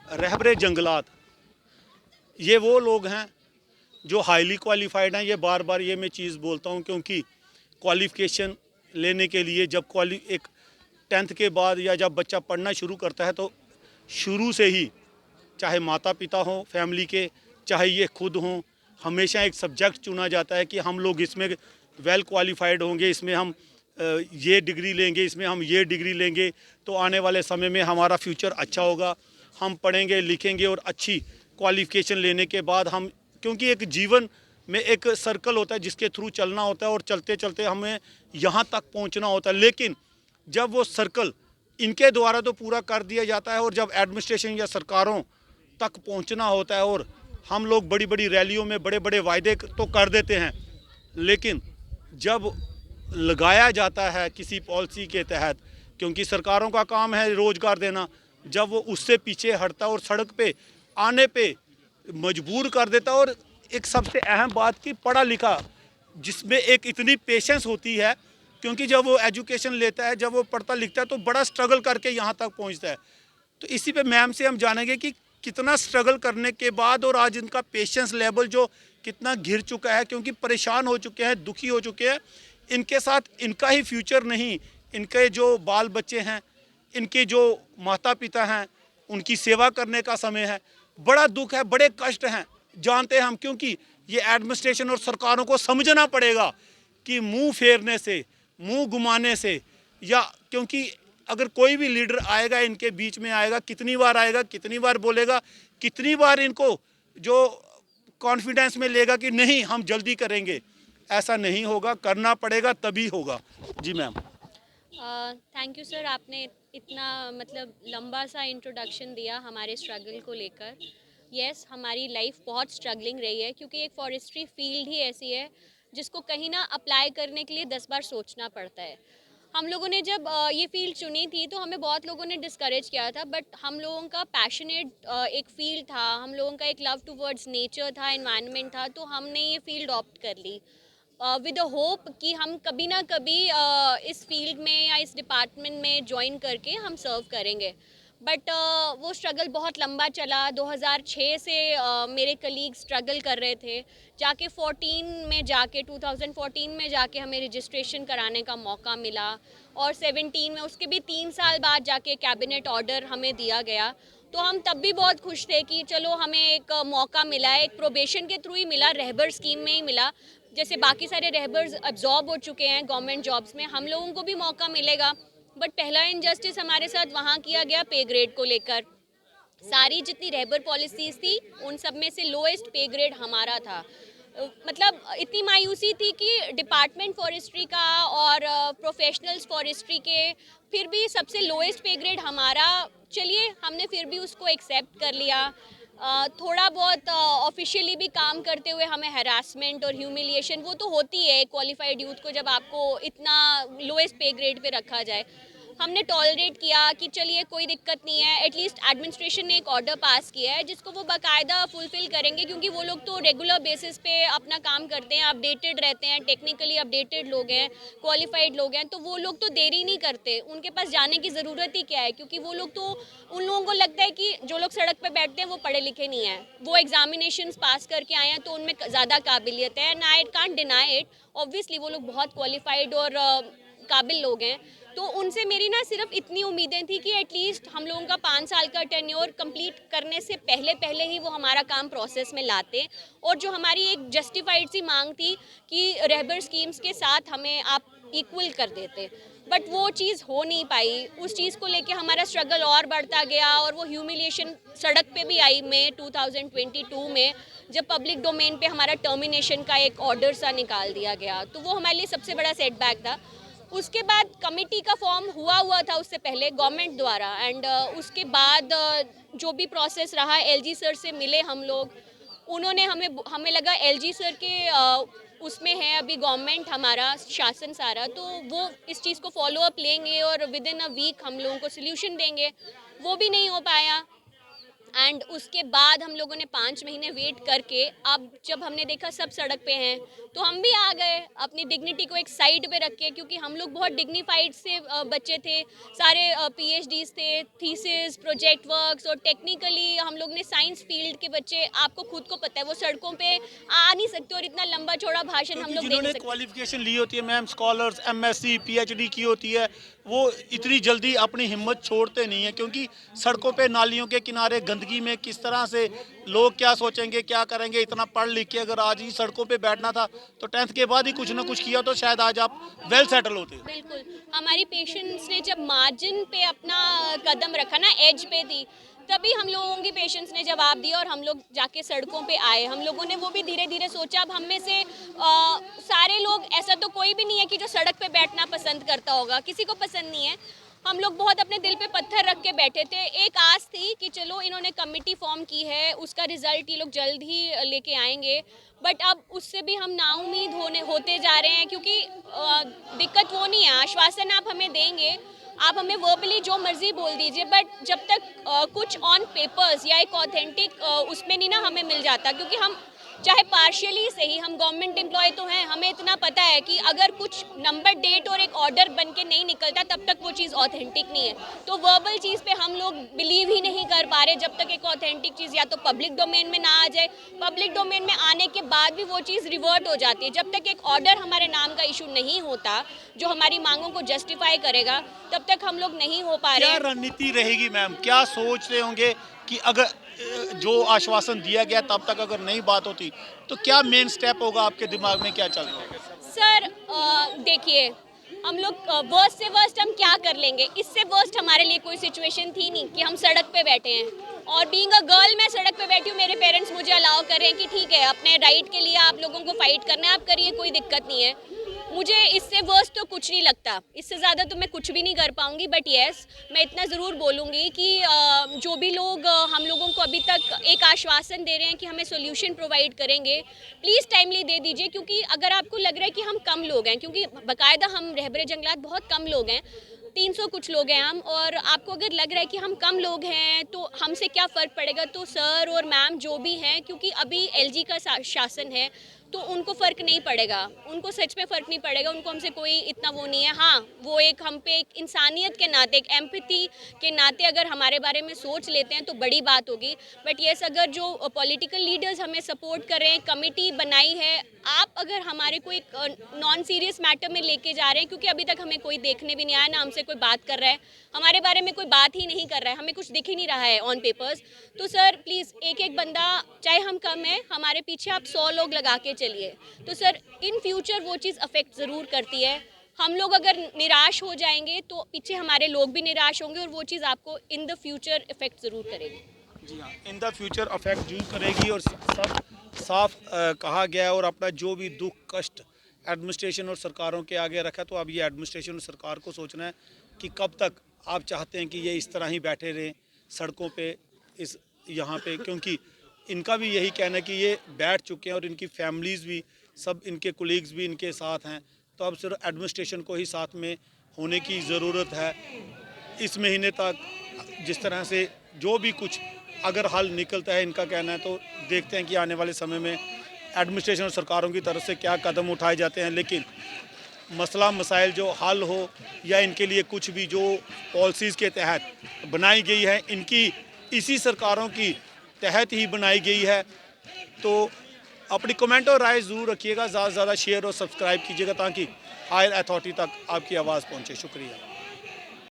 रहबरे जंगलात, ये वो लोग हैं जो हाईली क्वालिफाइड हैं। ये बार बार ये मैं चीज़ बोलता हूँ, क्योंकि क्वालिफ़िकेशन लेने के लिए जब एक 10th के बाद या जब बच्चा पढ़ना शुरू करता है, तो शुरू से ही चाहे माता पिता हों फैमिली के, चाहे ये खुद हों, हमेशा एक सब्जेक्ट चुना जाता है कि हम लोग इसमें वेल क्वालिफाइड होंगे, इसमें हम ये डिग्री लेंगे, इसमें हम ये डिग्री लेंगे, तो आने वाले समय में हमारा फ्यूचर अच्छा होगा। हम पढ़ेंगे लिखेंगे और अच्छी क्वालिफ़िकेशन लेने के बाद हम, क्योंकि एक जीवन में एक सर्कल होता है जिसके थ्रू चलना होता है और चलते चलते हमें यहाँ तक पहुँचना होता है। लेकिन जब वो सर्कल इनके द्वारा तो पूरा कर दिया जाता है और जब एडमिनिस्ट्रेशन या सरकारों तक पहुंचना होता है और हम लोग बड़ी बड़ी रैलियों में बड़े बड़े वायदे तो कर देते हैं, लेकिन जब लगाया जाता है किसी पॉलिसी के तहत, क्योंकि सरकारों का काम है रोज़गार देना, जब वो उससे पीछे हटता और सड़क पे आने पे मजबूर कर देता। और एक सबसे अहम बात कि पढ़ा लिखा जिसमें एक इतनी पेशेंस होती है, क्योंकि जब वो एजुकेशन लेता है, जब वो पढ़ता लिखता है, तो बड़ा स्ट्रगल करके यहाँ तक पहुँचता है। तो इसी पे मैम से हम जानेंगे कि कितना स्ट्रगल करने के बाद और आज इनका पेशेंस लेवल जो कितना गिर चुका है, क्योंकि परेशान हो चुके हैं, दुखी हो चुके हैं। इनके साथ इनका ही फ्यूचर नहीं, इनके जो बाल बच्चे हैं, इनके जो माता पिता हैं, उनकी सेवा करने का समय है। बड़ा दुख है, बड़े कष्ट हैं, जानते हैं हम, क्योंकि ये एडमिनिस्ट्रेशन और सरकारों को समझना पड़ेगा कि मुंह फेरने से, मुंह घुमाने से, या क्योंकि अगर कोई भी लीडर आएगा इनके बीच में आएगा, कितनी बार आएगा, कितनी बार बोलेगा, कितनी बार इनको जो कॉन्फिडेंस में लेगा कि नहीं हम जल्दी करेंगे, ऐसा नहीं होगा, करना पड़ेगा तभी होगा। जी मैम। थैंक यू सर, आपने इतना मतलब लंबा सा इंट्रोडक्शन दिया हमारे स्ट्रगल को लेकर। यस, हमारी लाइफ बहुत स्ट्रगलिंग रही है, क्योंकि एक फॉरेस्ट्री फील्ड ही ऐसी है जिसको कहीं ना अप्लाई करने के लिए 10 बार सोचना पड़ता है। हम लोगों ने जब ये फील्ड चुनी थी तो हमें बहुत लोगों ने डिस्करेज किया था, बट हम लोगों का पैशनेट एक फील्ड था, हम लोगों का एक लव टूवर्ड्स नेचर था, एनवायरनमेंट था, तो हमने ये फील्ड ऑप्ट कर ली विद अ होप कि हम कभी ना कभी इस फील्ड में या इस डिपार्टमेंट में ज्वाइन करके हम सर्व करेंगे। बट वो स्ट्रगल बहुत लंबा चला। 2006 से मेरे कलीग स्ट्रगल कर रहे थे, जाके 2014 में जाके हमें रजिस्ट्रेशन कराने का मौका मिला, और 17 में उसके भी 3 साल बाद जाके कैबिनेट ऑर्डर हमें दिया गया। तो हम तब भी बहुत खुश थे कि चलो हमें एक मौका मिला है, एक प्रोबेशन के थ्रू ही मिला, रहबर स्कीम में ही मिला। जैसे बाकी सारे रहबर्स अब्जॉर्ब हो चुके हैं गवर्नमेंट जॉब्स में, हम लोगों को भी मौका मिलेगा। बट पहला इनजस्टिस हमारे साथ वहाँ किया गया पे ग्रेड को लेकर। सारी जितनी रहबर पॉलिसीज थी उन सब में से लोएस्ट पे ग्रेड हमारा था। मतलब इतनी मायूसी थी कि डिपार्टमेंट फॉरेस्ट्री का और प्रोफेशनल्स फॉरेस्ट्री के फिर भी सबसे लोएस्ट पे ग्रेड हमारा। चलिए, हमने फिर भी उसको एक्सेप्ट कर लिया। थोड़ा बहुत ऑफिशियली भी काम करते हुए हमें हैरासमेंट और ह्यूमिलिएशन वो तो होती है क्वालिफाइड यूथ को, जब आपको इतना लोएस्ट पे ग्रेड पे रखा जाए। हमने टॉलरेट किया कि चलिए कोई दिक्कत नहीं है। एटलीस्ट एडमिनिस्ट्रेशन ने एक ऑर्डर पास किया है जिसको वो बाकायदा फुलफिल करेंगे, क्योंकि वो लोग तो रेगुलर बेसिस पे अपना काम करते हैं, अपडेटेड रहते हैं, टेक्निकली अपडेटेड लोग हैं, क्वालिफाइड लोग हैं, तो वो लोग तो देरी नहीं करते। उनके पास जाने की ज़रूरत ही क्या है, क्योंकि वो लोग तो, उन लोगों को लगता है कि जो लोग सड़क पर बैठते हैं वो पढ़े लिखे नहीं हैं, वो एग्जामिनेशंस पास करके आए हैं तो उनमें ज़्यादा काबिलियत है। And I can't deny it, obviously वो लोग बहुत क्वालिफाइड और काबिल लोग हैं। तो उनसे मेरी ना सिर्फ इतनी उम्मीदें थी कि एटलीस्ट हम लोगों का 5 साल का टेन्योर कंप्लीट करने से पहले पहले ही वो हमारा काम प्रोसेस में लाते, और जो हमारी एक जस्टिफाइड सी मांग थी कि रहबर स्कीम्स के साथ हमें आप इक्वल कर देते। बट वो चीज़ हो नहीं पाई। उस चीज़ को लेके हमारा स्ट्रगल और बढ़ता गया, और वो ह्यूमिलिएशन सड़क पे भी आई मई 2022 में, जब पब्लिक डोमेन पे हमारा टर्मिनेशन का एक ऑर्डर सा निकाल दिया गया। तो वो हमारे लिए सबसे बड़ा सेटबैक था। उसके बाद कमेटी का फॉर्म हुआ था उससे पहले गवर्नमेंट द्वारा, एंड उसके बाद जो भी प्रोसेस रहा, एलजी सर से मिले हम लोग, उन्होंने हमें लगा एलजी सर के उसमें है अभी गवर्नमेंट, हमारा शासन सारा, तो वो इस चीज़ को फॉलो अप लेंगे और विद इन अ वीक हम लोगों को सोल्यूशन देंगे। वो भी नहीं हो पाया। एंड उसके बाद हम लोगों ने 5 महीने वेट करके अब जब हमने देखा सब सड़क पे हैं तो हम भी आ गए अपनी डिग्निटी को एक साइड पे रख के, क्योंकि हम लोग बहुत डिग्निफाइड से बच्चे थे, सारे पीएचडीज थे, थीसिस, प्रोजेक्ट वर्क्स, और टेक्निकली हम लोग ने साइंस फील्ड के बच्चे, आपको खुद को पता है वो सड़कों पे आ नहीं सकते और इतना लंबा चौड़ा भाषण हम लोग दे नहीं जिन्होंने सकते। क्वालिफिकेशन ली होती है मैम, स्कॉलर्स, एमएससी, पीएचडी की होती है, वो इतनी जल्दी अपनी हिम्मत छोड़ते नहीं है, क्योंकि सड़कों पे, नालियों के किनारे, गंदगी में किस तरह से लोग क्या सोचेंगे, क्या करेंगे। इतना पढ़ लिख के अगर आज ही सड़कों पे बैठना था तो 10th के बाद ही कुछ ना कुछ किया तो शायद आज आप वेल सेटल होते। बिल्कुल, हमारी पेशेंट्स ने जब मार्जिन पे अपना कदम रखा ना, एज पे थी, तभी हम लोगों की पेशेंट्स ने जवाब दिया और हम लोग जाके सड़कों पे आए। हम लोगों ने वो भी धीरे धीरे सोचा। अब हम में से सारे लोग, ऐसा तो कोई भी नहीं है कि जो सड़क पे बैठना पसंद करता होगा, किसी को पसंद नहीं है। हम लोग बहुत अपने दिल पे पत्थर रख के बैठे थे। एक आस थी कि चलो इन्होंने कमेटी फॉर्म की है, उसका रिजल्ट ये लोग जल्द ही लेके आएंगे, बट अब उससे भी हम नाउम्मीद होते जा रहे हैं, क्योंकि दिक्कत वो नहीं है, आश्वासन आप हमें देंगे, आप हमें वर्बली जो मर्जी बोल दीजिए, बट जब तक कुछ ऑन पेपर्स या एक ऑथेंटिक उसमें नहीं ना हमें मिल जाता, क्योंकि हम चाहे पार्शियली सही, हम गवर्नमेंट एम्प्लॉय तो हैं, हमें इतना पता है कि अगर कुछ नंबर डेट और एक ऑर्डर बन के नहीं निकलता तब तक वो चीज़ ऑथेंटिक नहीं है। तो वर्बल चीज़ पे हम लोग बिलीव ही नहीं कर पा रहे जब तक एक ऑथेंटिक चीज़ या तो पब्लिक डोमेन में ना आ जाए। पब्लिक डोमेन में आने के बाद भी वो चीज़ रिवर्ट हो जाती है। जब तक एक ऑर्डर हमारे नाम का इशू नहीं होता जो हमारी मांगों को जस्टिफाई करेगा, तब तक हम लोग नहीं हो पा रहे क्या हैं। रणनीति रहेगी मैम? क्या सोच रहे होंगे कि अगर जो आश्वासन दिया गया तब तक अगर नहीं बात होती तो क्या मेन स्टेप होगा? आपके दिमाग में क्या चल रहा है? सर देखिए, हम लोग वर्स्ट से वर्स्ट हम क्या कर लेंगे, इससे वर्स्ट हमारे लिए कोई सिचुएशन थी नहीं कि हम सड़क पे बैठे हैं। और बीइंग अ गर्ल मैं सड़क पे बैठी हूँ, मेरे पेरेंट्स मुझे अलाउ कर रहे हैं कि ठीक है, अपने राइट के लिए आप लोगों को फाइट करना है, आप करिए, कोई दिक्कत नहीं है। मुझे इससे वर्स्ट तो कुछ नहीं लगता, इससे ज़्यादा तो मैं कुछ भी नहीं कर पाऊँगी, बट येस मैं इतना ज़रूर बोलूँगी कि जो भी लोग हम लोगों को अभी तक एक आश्वासन दे रहे हैं कि हमें सोल्यूशन प्रोवाइड करेंगे, प्लीज़ टाइमली दे दीजिए। क्योंकि अगर आपको लग रहा है कि हम कम लोग हैं, क्योंकि बाकायदा हम रहबरे जंगलात बहुत कम लोग हैं, 300 कुछ लोग हैं हम, और आपको अगर लग रहा है कि हम कम लोग हैं तो हमसे क्या फ़र्क पड़ेगा, तो सर और मैम जो भी हैं, क्योंकि अभी एलजी का शासन है तो उनको फ़र्क नहीं पड़ेगा, उनको सच में फ़र्क नहीं पड़ेगा, उनको हमसे कोई इतना वो नहीं है। हाँ, वो एक हम पे एक इंसानियत के नाते, एक एम्पैथी के नाते अगर हमारे बारे में सोच लेते हैं तो बड़ी बात होगी। बट येस, अगर जो पॉलिटिकल लीडर्स हमें सपोर्ट कर रहे हैं, कमेटी बनाई है, आप अगर हमारे को एक नॉन सीरियस मैटर में लेके जा रहे हैं, क्योंकि अभी तक हमें कोई देखने भी नहीं आया, ना हमसे कोई बात कर रहा है, हमारे बारे में कोई बात ही नहीं कर रहा है, हमें कुछ दिख ही नहीं रहा है ऑन पेपर्स, तो सर प्लीज़ एक एक बंदा, चाहे हम कम हैं, हमारे पीछे आप 100 लोग लगा के चलिए, तो सर इन फ्यूचर वो चीज़ अफेक्ट ज़रूर करती है। हम लोग अगर निराश हो जाएंगे तो पीछे हमारे लोग भी निराश होंगे, और वो चीज़ आपको इन द फ्यूचर इफेक्ट ज़रूर करेगी। जी हाँ, इन द फ्यूचर अफेक्ट जरूर करेगी। और सब साफ कहा गया है। और अपना जो भी दुख कष्ट एडमिनिस्ट्रेशन और सरकारों के आगे रखा, तो अब ये एडमिनिस्ट्रेशन और सरकार को सोचना है कि कब तक आप चाहते हैं कि ये इस तरह ही बैठे रहें सड़कों पे, इस यहाँ पे, क्योंकि इनका भी यही कहना है कि ये बैठ चुके हैं और इनकी फैमिलीज़ भी, सब इनके कोलीग्स भी इनके साथ हैं। तो अब सिर्फ एडमिनिस्ट्रेशन को ही साथ में होने की ज़रूरत है। इस महीने तक जिस तरह से जो भी कुछ अगर हल निकलता है, इनका कहना है, तो देखते हैं कि आने वाले समय में एडमिनिस्ट्रेशन और सरकारों की तरफ से क्या कदम उठाए जाते हैं। लेकिन मसला मसाइल जो हल हो, या इनके लिए कुछ भी जो पॉलिसीज़ के तहत बनाई गई है, इनकी इसी सरकारों की तहत ही बनाई गई है। तो अपनी कमेंट और राय ज़रूर रखिएगा, ज़्यादा से ज़्यादा शेयर और सब्सक्राइब कीजिएगा ताकि हायर अथॉरिटी तक आपकी आवाज़ पहुँचे। शुक्रिया।